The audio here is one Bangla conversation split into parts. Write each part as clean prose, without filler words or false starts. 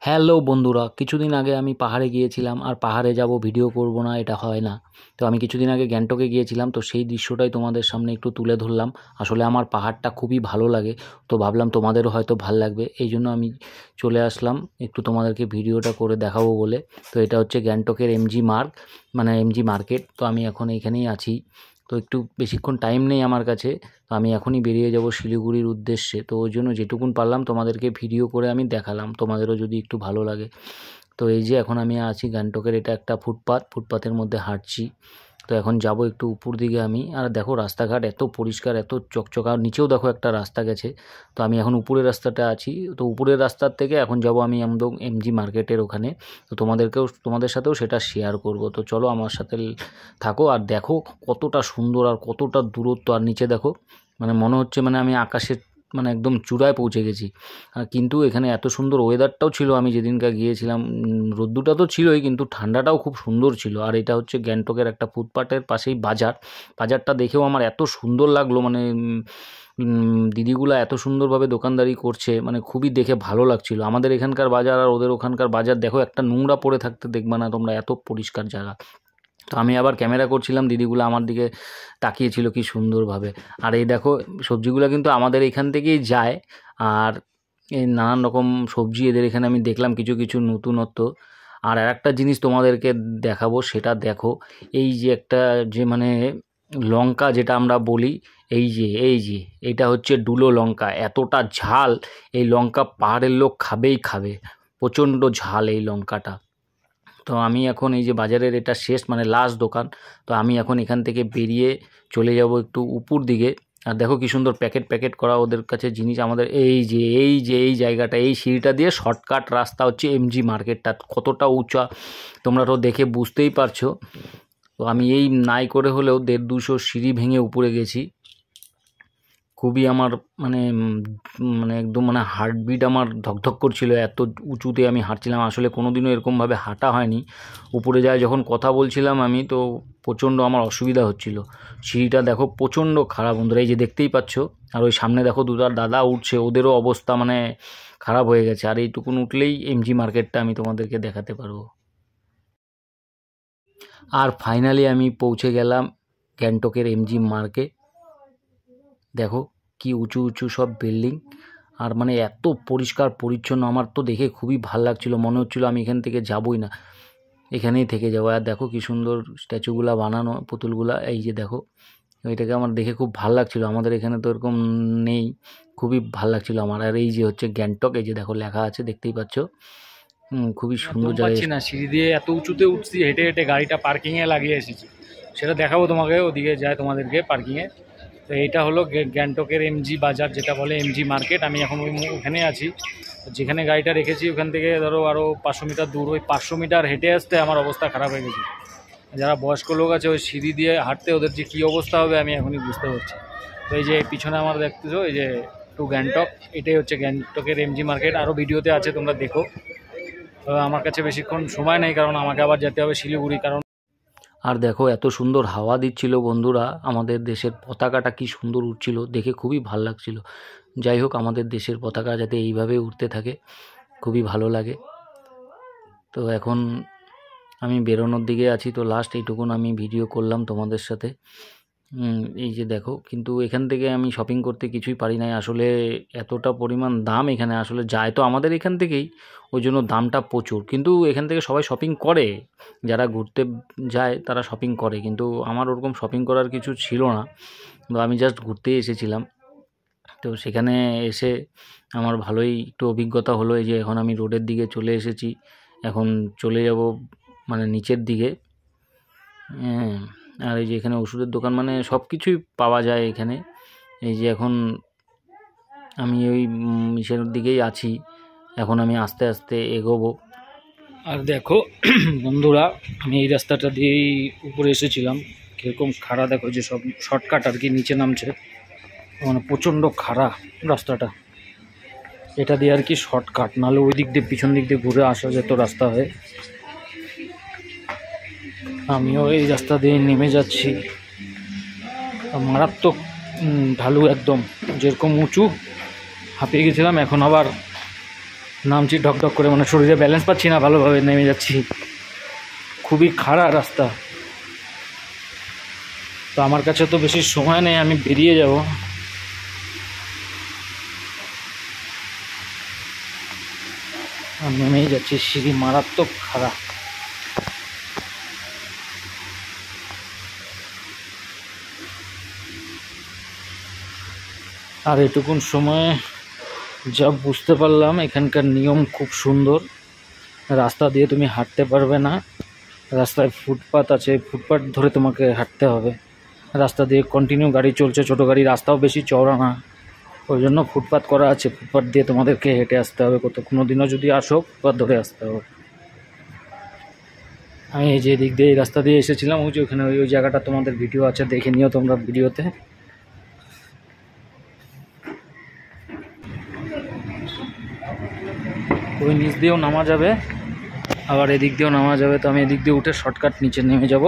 হ্যালো বন্ধুরা, কিছুদিন আগে আমি পাহাড়ে গিয়েছিলাম। আর পাহাড়ে যাব ভিডিও করব না এটা হয় না। তো আমি কিছুদিন আগে গ্যাংটকে গিয়েছিলাম, তো সেই দৃশ্যটাই তোমাদের সামনে একটু তুলে ধরলাম। আসলে আমার পাহাড়টা খুবই ভালো লাগে, তো ভাবলাম তোমাদেরও হয়তো ভাল লাগবে, এই জন্য আমি চলে আসলাম একটু তোমাদেরকে ভিডিওটা করে দেখাবো বলে। তো এটা হচ্ছে গ্যাংটকের এমজি মার্গ, মানে এমজি মার্কেট। তো আমি এখন এখানেই আছি। তো একটু বেশিক্ষণ টাইম নেই আমার কাছে, তো আমি এখনই বেরিয়ে যাব শিলিগুড়ির উদ্দেশ্যে। তো ওই জন্য যেটুকুন পারলাম তোমাদেরকে ভিডিও করে আমি দেখালাম, তোমাদেরও যদি একটু ভালো লাগে। তো এই যে এখন আমি আছি গ্যাংটকের, এটা একটা ফুটপাথের মধ্যে হাঁটছি। তো এখন যাব একটু উপর দিকে আমি। আর দেখো রাস্তাঘাট এত পরিষ্কার, এত চকচকা। আর নিচেও দেখো একটা রাস্তা গেছে। তো আমি এখন উপরের রাস্তাটা আছি। তো উপরের রাস্তার থেকে এখন যাব আমি একদম এমজি মার্কেটের ওখানে। তো তোমাদের সাথেও সেটা শেয়ার করব। তো চলো আমার সাথে থাকো আর দেখো কতটা সুন্দর আর কতটা দূরত্ব। আর নিচে দেখো, মানে মনে হচ্ছে মানে আমি আকাশের মানে একদম চূড়ায় পৌঁছে গেছি। কিন্তু এখানে এত সুন্দর ওয়েদারটাও ছিল। আমি যেদিনকার গিয়েছিলাম রোদ্দুরটা তো ছিলই, কিন্তু ঠান্ডাটাও খুব সুন্দর ছিল। আর এটা হচ্ছে গ্যাংটকের একটা ফুটপাথের পাশেই বাজারটা দেখেও আমার এত সুন্দর লাগলো। মানে দিদিগুলা এত সুন্দরভাবে দোকানদারি করছে, মানে খুবই দেখে ভালো লাগছিল। আমাদের এখানকার বাজার আর ওদের ওখানকার বাজার দেখো, একটা নোংরা পড়ে থাকতে দেখবা না তোমরা, এত পরিষ্কার জায়গা। তো আমি আবার ক্যামেরা করছিলাম, দিদিগুলো আমার দিকে তাকিয়েছিল কি সুন্দরভাবে। আর এই দেখো সবজিগুলো কিন্তু আমাদের এখান থেকেই যায়। আর এই নানান রকম সবজি এদের এখানে আমি দেখলাম কিছু কিছু নতুনত্ব। আর একটা জিনিস তোমাদেরকে দেখাবো, সেটা দেখো। এই যে একটা যে মানে লঙ্কা যেটা আমরা বলি, এই যে এটা হচ্ছে ডুলো লঙ্কা। এতটা ঝাল এই লঙ্কা, পাহাড়ের লোক খাবেই খাবে। প্রচণ্ড ঝাল এই লঙ্কাটা। তো আমি এখন এই যে বাজারের এটা শেষ মানে লাস্ট দোকান। তো আমি এখন এখান থেকে বেরিয়ে চলে যাব একটু উপর দিকে। আর দেখো কি সুন্দর প্যাকেট প্যাকেট করা ওদের কাছে জিনিস। আমাদের এই জায়গাটা, এই সিঁড়িটা দিয়ে শর্টকাট রাস্তা হচ্ছে এমজি মার্কেটটা। কতটা উঁচা তোমরা তো দেখে বুঝতেই পারছো। তো আমি এই নাই করে হলেও 150-200 সিঁড়ি ভেঙে উপরে গেছি। খুবই আমার মানে মানে একদম মানে হার্টবিট আমার ধকধক করছিল, এত উঁচুতে আমি হাঁটছিলাম। আসলে কোনোদিনও এরকমভাবে হাঁটা হয়নি। উপরে যায় যখন কথা বলছিলাম আমি, তো প্রচণ্ড আমার অসুবিধা হচ্ছিল। সিঁড়িটা দেখো প্রচণ্ড খারাপ বন্ধুরা, এই যে দেখতেই পাচ্ছ। আর ওই সামনে দেখো দুটো দাদা উঠছে, ওদেরও অবস্থা মানে খারাপ হয়ে গেছে। আর এইটুকুন উঠলেই এমজি মার্কেটটা আমি তোমাদেরকে দেখাতে পারবো। আর ফাইনালি আমি পৌঁছে গেলাম গ্যাংটকের এমজি মার্কে। দেখো কি উঁচু উঁচু সব বিল্ডিং। আর মানে এত পরিষ্কার পরিচ্ছন্ন, আমার তো দেখে খুবই ভাল লাগছিলো। মনে হচ্ছিলো আমি এখান থেকে যাবই না, এখানেই থেকে যাবো। আর দেখো কি সুন্দর স্ট্যাচুগুলা বানানো, পুতুলগুলা। এই যে দেখো, এটাকে আমার দেখে খুব ভাল লাগছিলো। আমাদের এখানে তো এরকম নেই, খুবই ভাল লাগছিলো আমার। আর এই যে হচ্ছে গ্যাংটক, এই যে দেখো লেখা আছে, দেখতেই পাচ্ছ। খুবই সুন্দর জায়গা। না সিঁড়ি দিয়ে এত উঁচুতে উঠছি, হেঁটে হেঁটে গাড়িটা পার্কিংয়ে লাগিয়ে এসেছি। সেটা দেখাবো তোমাকে, ওদিকে যায় তোমাদেরকে পার্কিংয়ে। তো এইটা হলো গ্যাংটকের এমজি বাজার, যেটা বলে এমজি মার্কেট। আমি এখন ওখানে আছি। যেখানে গাড়িটা রেখেছি ওখান থেকে ধরো আরও 500 মিটার দূর। ওই 500 মিটার হেঁটে আসতে আমার অবস্থা খারাপ হয়ে গেছে। যারা বয়স্ক লোক আছে ওই সিঁড়ি দিয়ে হাঁটতে ওদের যে কী অবস্থা হবে আমি এখনই বুঝতে পারছি। তো এই যে পিছনে আমার দেখতেছো, এই যে টু গ্যাংটক, এটাই হচ্ছে গ্যাংটকের এমজি মার্কেট। আরও ভিডিওতে আছে, তোমরা দেখো। আমার কাছে বেশিক্ষণ সময় নেই, কারণ আমাকে আবার যেতে হবে শিলিগুড়ি। কারণ আর দেখো এত সুন্দর হাওয়া দিচ্ছিল বন্ধুরা, আমাদের দেশের পতাকাটা কি সুন্দর উঠছিল, দেখে খুবই ভাল লাগছিল। যাই হোক, আমাদের দেশের পতাকা যাতে এইভাবে উঠতে থাকে, খুবই ভালো লাগে। তো এখন আমি বেরোনোর দিকে আছি। তো লাস্ট এইটুকুন আমি ভিডিও করলাম তোমাদের সাথে। এই যে দেখো, কিন্তু এখান থেকে আমি শপিং করতে কিছুই পারি নাই। আসলে এতটা পরিমাণ দাম এখানে, আসলে যায় তো আমাদের এখান থেকেই, ওই জন্য দামটা প্রচুর। কিন্তু এখান থেকে সবাই শপিং করে, যারা ঘুরতে যায় তারা শপিং করে। কিন্তু আমার ওরকম শপিং করার কিছু ছিল না, তো আমি জাস্ট ঘুরতেই এসেছিলাম। তো সেখানে এসে আমার ভালোই একটু অভিজ্ঞতা হলো। এই যে এখন আমি রোডের দিকে চলে এসেছি, এখন চলে যাব মানে নিচের দিকে। হ্যাঁ, আর এই যে এখানে ওষুধের দোকান, মানে সব কিছুই পাওয়া যায় এখানে। এই যে এখন আমি ওই ইসের দিকেই আছি, এখন আমি আস্তে আস্তে এগোবো। আর দেখো বন্ধুরা, আমি এই রাস্তাটা দিয়েই উপরে এসেছিলাম। কীরকম খাড়া দেখো, যে সব শর্টকাট আর কি নিচে নামছে, মানে প্রচণ্ড খাড়া রাস্তাটা। এটা দিয়ে আর কি শর্টকাট, নাহলে ওই দিক দিয়ে পিছন দিক দিয়ে ঘুরে আসা যেত রাস্তা হয়ে। আমিও এই রাস্তা দিয়ে নেমে যাচ্ছি। মারাত্মক ঢালু, একদম যেরকম উঁচু, হাঁপিয়ে গেছিলাম। এখন আবার নামছি ঢকঢক করে, মানে শরীরে ব্যালেন্স পাচ্ছি না, ভালোভাবে নেমে যাচ্ছি, খুবই খাড়া রাস্তা। তো আমার কাছে তো বেশি সময় নেই, আমি বেরিয়ে যাব। নেমেই যাচ্ছি, সিঁড়ি মারাত্মক খারাপ। আর এটুকুন সময়ে যা বুঝতে পারলাম, এখানকার নিয়ম খুব সুন্দর। রাস্তা দিয়ে তুমি হাঁটতে পারবে না, রাস্তায় ফুটপাত আছে, ফুটপাত ধরে তোমাকে হাঁটতে হবে। রাস্তা দিয়ে কন্টিনিউ গাড়ি চলছে, ছোটো গাড়ি, রাস্তাও বেশি চওড়া না, ওই জন্য ফুটপাত করা আছে। ফুটপাত দিয়ে তোমাদেরকে হেঁটে আসতে হবে, কোনো দিনও যদি আসো ফুটপাত ধরে আসতে হবে। আমি এই যে দিক দিয়ে এই রাস্তা দিয়ে এসেছিলাম, ওই যে ওখানে ওই জায়গাটা তোমাদের ভিডিও আছে, দেখে নিও তোমরা ভিডিওতে। ওই নিচ দিয়েও নামা যাবে, আবার এদিক দিয়েও নামা যাবে। তো আমি এদিক দিয়ে উঠে শর্টকাট নিচে নেমে যাব।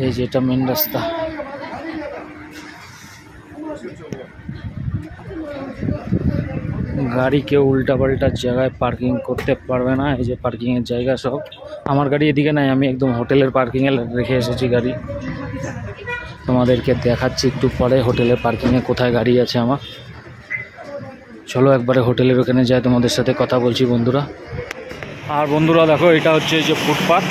এই যে এটা মেন রাস্তা। গাড়ি কেউ উল্টাপাল্টা জায়গায় পার্কিং করতে পারবে না। এই যে পার্কিংয়ের জায়গা সব, আমার গাড়ি এদিকে নাই, আমি একদম হোটেলের পার্কিংয়ে রেখে এসেছি গাড়ি। তোমাদেরকে দেখাচ্ছি একটু পরে হোটেলের পার্কিংয়ে কোথায় গাড়ি আছে আমার। চলো একবারে হোটেলের ওখানে যাই, তোমাদের সাথে কথা বলছি বন্ধুরা। আর বন্ধুরা দেখো, এটা হচ্ছে যে ফুটপাত,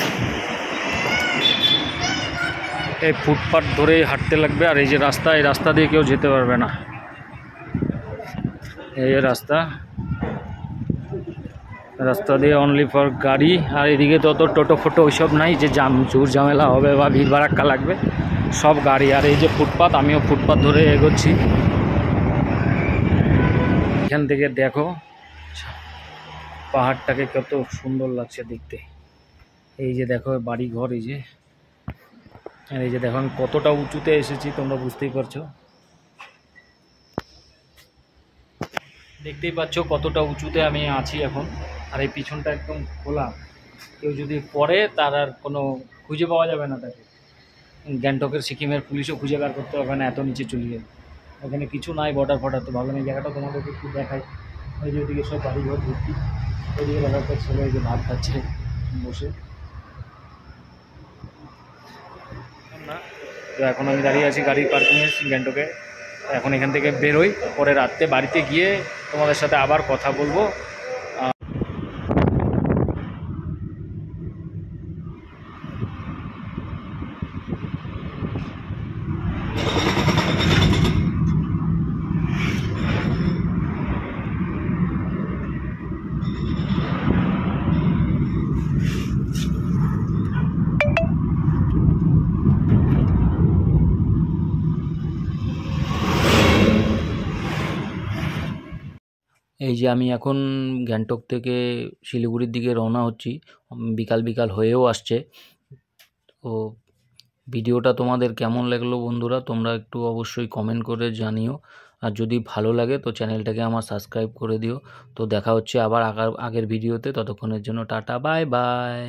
এই ফুটপাত ধরেই হাঁটতে লাগবে। আর এই যে রাস্তা, এই রাস্তা দিয়ে কেউ যেতে পারবে না। এই রাস্তা, রাস্তা দিয়ে অনলি ফর গাড়ি। আর এদিকে তো টোটো ফোটো ওইসব নাই যে ঝুর ঝামেলা হবে বা ভিড় ভাড়াক্কা লাগবে, সব গাড়ি। আর এই যে ফুটপাত, আমিও ফুটপাত ধরে এগোচ্ছি। এখান থেকে দেখো পাহাড়টাকে কত সুন্দর লাগছে দেখতে। এই যে দেখো বাড়ি ঘর, এই যে, আর এই যে দেখো আমি কতটা উঁচুতে এসেছি, তোমরা বুঝতেই পারছো, দেখতেই পাচ্ছ কতটা উঁচুতে আমি আছি এখন। আর এই পিছনটা একদম খোলা, কেউ যদি পড়ে তার আর কোনো খুঁজে পাওয়া যাবে না তাকে। গ্যাংটকের সিকিমের পুলিশও খুঁজে বের করতে পারবে না, এত নিচে চলে যাবে। ওখানে কিছু নাই, বর্ডার ফর্ডার। তো ভাবলাম এই জায়গাটা তোমাদেরকে একটু দেখাই। ওই যে ওইদিকে সব বাড়িঘর ভর্তি, ওইদিকে দেখা একটা ছেলে যে ভাত খাচ্ছে বসে। না, তো এখন আমি দাঁড়িয়ে আছি গাড়ির পার্কিংয়ে গ্যাংটকে। এখন এখান থেকে বেরোই, পরে রাত্রে বাড়িতে গিয়ে তোমাদের সাথে আবার কথা বলবো। এই যে আমি এখন গ্যাংটক থেকে শিলিগুড়ির দিকে রওনা হচ্ছি, বিকাল বিকাল হয়েও আসছে। তো ভিডিওটা তোমাদের কেমন লাগলো বন্ধুরা, তোমরা একটু অবশ্যই কমেন্ট করে জানিও। আর যদি ভালো লাগে তো চ্যানেলটাকে আমার সাবস্ক্রাইব করে দিও। তো দেখা হচ্ছে আবার আগের ভিডিওতে, ততক্ষণের জন্য টাটা, বাই বাই।